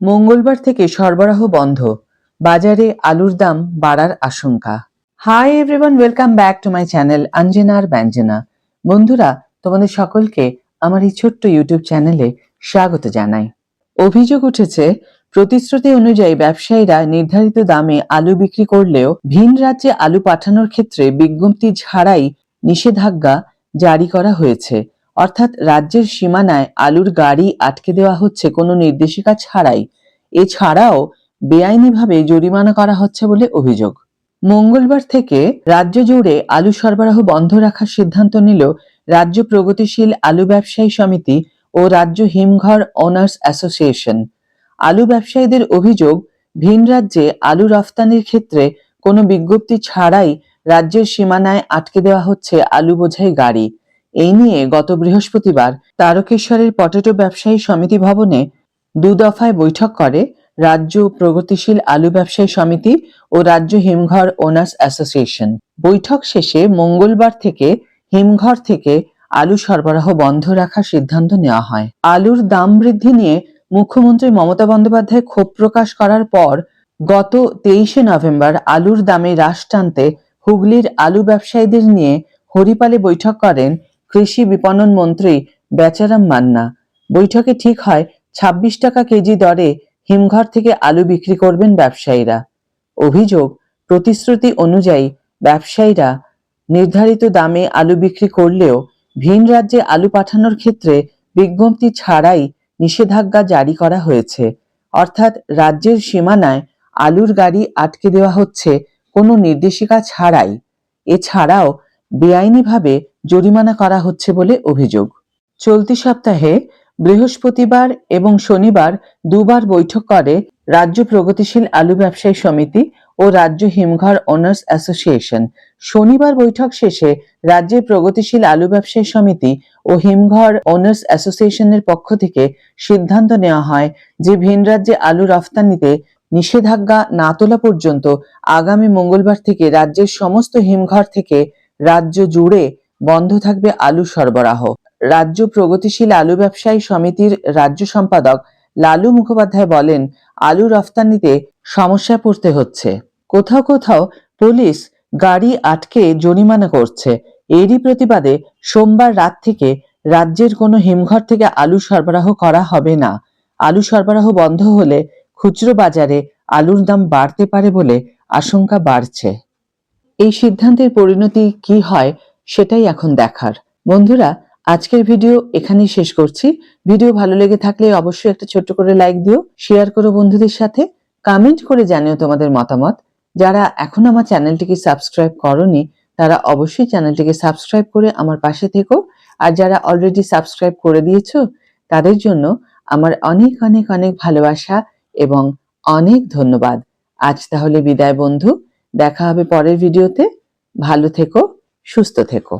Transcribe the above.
মঙ্গলবার থেকে সরবরাহ বন্ধ, বাজারে আলুর দাম বাড়ার আশঙ্কা। Hi everyone, welcome back to my channel অঞ্জনার ব্যঞ্জনা। বন্ধুরা, তোমাদের সকলকে আমার এই ছোট্ট ইউটিউব চ্যানেলে স্বাগত জানাই। অভিযোগ উঠেছে, প্রতিশ্রুতি অনুযায়ী ব্যবসায়ীরা নির্ধারিত দামে আলু বিক্রি করলেও ভিন রাজ্যে আলু পাঠানোর ক্ষেত্রে বিজ্ঞপ্তি ছাড়াই নিষেধাজ্ঞা জারি করা হয়েছে। অর্থাৎ রাজ্যের সীমানায় আলুর গাড়ি আটকে দেওয়া হচ্ছে কোনো নির্দেশিকা ছাড়াই। এছাড়াও বেআইনিভাবে জরিমানা করা হচ্ছে বলে অভিযোগ। মঙ্গলবার থেকে রাজ্য জুড়ে আলু সরবরাহ বন্ধ রাখার সিদ্ধান্ত নিল রাজ্য প্রগতিশীল আলু ব্যবসায়ী সমিতি ও রাজ্য হিমঘর ওনার্স অ্যাসোসিয়েশন। আলু ব্যবসায়ীদের অভিযোগ, ভিন রাজ্যে আলু রফতানির ক্ষেত্রে কোনো বিজ্ঞপ্তি ছাড়াই রাজ্যের সীমানায় আটকে দেওয়া হচ্ছে আলু বোঝাই গাড়ি। এই নিয়ে গত বৃহস্পতিবার তারকেশ্বরের পটেটো ব্যবসায়ী সমিতি ভবনে 2 দফায় বৈঠক করে রাজ্য প্রগতিশীল আলু ব্যবসায়ী সমিতি ও রাজ্য হিমঘর ওনার্স অ্যাসোসিয়েশন। বৈঠক শেষে মঙ্গলবার থেকে হিমঘর থেকে আলু সরবরাহ বন্ধ রাখার সিদ্ধান্ত নেওয়া হয়। আলুর দাম বৃদ্ধি নিয়ে মুখ্যমন্ত্রী মমতা বন্দ্যোপাধ্যায় ক্ষোভ প্রকাশ করার পর গত 23শে নভেম্বর আলুর দামে হ্রাস টানতে হুগলির আলু ব্যবসায়ীদের নিয়ে হরিপালে বৈঠক করেন কৃষি বিপণন মন্ত্রী বেচারাম মান্না। বৈঠকে ঠিক হয় 26 টাকা কেজি দরে হিমঘর থেকে আলু বিক্রি করবেন ব্যবসায়ীরা। অভিযোগ, প্রতিশ্রুতি অনুযায়ী ব্যবসায়ীরা নির্ধারিত দামে আলু বিক্রি করলেও ভিন রাজ্যে আলু পাঠানোর ক্ষেত্রে বিজ্ঞপ্তি ছাড়াই নিষেধাজ্ঞা জারি করা হয়েছে। অর্থাৎ রাজ্যের সীমানায় আলুর গাড়ি আটকে দেওয়া হচ্ছে কোনো নির্দেশিকা ছাড়াই। এছাড়াও বেআইনিভাবে জরিমানা করা হচ্ছে বলে অভিযোগ। চলতি সপ্তাহে বৃহস্পতিবার এবং শনিবার দুবার বৈঠক করে রাজ্য প্রগতিশীল আলু ব্যবসায়ী সমিতি ও রাজ্য হিমঘর ওনার্স অ্যাসোসিয়েশন। শনিবার বৈঠক শেষে রাজ্যের প্রগতিশীল আলু ব্যবসায়ী সমিতি ও হিমঘর ওনার্স অ্যাসোসিয়েশনের পক্ষ থেকে সিদ্ধান্ত নেওয়া হয় যে ভিন রাজ্যে আলু রফতানিতে নিষেধাজ্ঞা না তোলা পর্যন্ত আগামী মঙ্গলবার থেকে রাজ্যের সমস্ত হিমঘর থেকে রাজ্য জুড়ে বন্ধ থাকবে আলু সরবরাহ। রাজ্য প্রগতিশীল আলু ব্যবসায়ী সমিতির রাজ্য সম্পাদক লালু মুখোপাধ্যায় বলেন, আলু রফতানিতে সমস্যায় পড়তে হচ্ছে। কোথাও কোথাও পুলিশ গাড়ি আটকে জরিমানা করছে। এরই প্রতিবাদে সোমবার রাত থেকে রাজ্যের কোনো হিমঘর থেকে আলু সরবরাহ করা হবে না। আলু সরবরাহ বন্ধ হলে খুচরো বাজারে আলুর দাম বাড়তে পারে বলে আশঙ্কা বাড়ছে। এই সিদ্ধান্তের পরিণতি কি হয় সেটাই এখন দেখার। বন্ধুরা, আজকের ভিডিও এখানেই শেষ করছি। ভিডিও ভালো লেগে থাকলে অবশ্যই একটা ছোট্ট করে লাইক দিও, শেয়ার করো বন্ধুদের সাথে, কমেন্ট করে জানিও তোমাদের মতামত। যারা এখন আমার চ্যানেলটিকে সাবস্ক্রাইব করোনি তারা অবশ্যই চ্যানেলটিকে সাবস্ক্রাইব করে আমার পাশে থেকো। আর যারা অলরেডি সাবস্ক্রাইব করে দিয়েছো তাদের জন্য আমার অনেক অনেক অনেক ভালোবাসা এবং অনেক ধন্যবাদ। আজ তাহলে বিদায় বন্ধু, দেখা হবে পরের ভিডিওতে। ভালো থেকো, সুস্থ থেকো।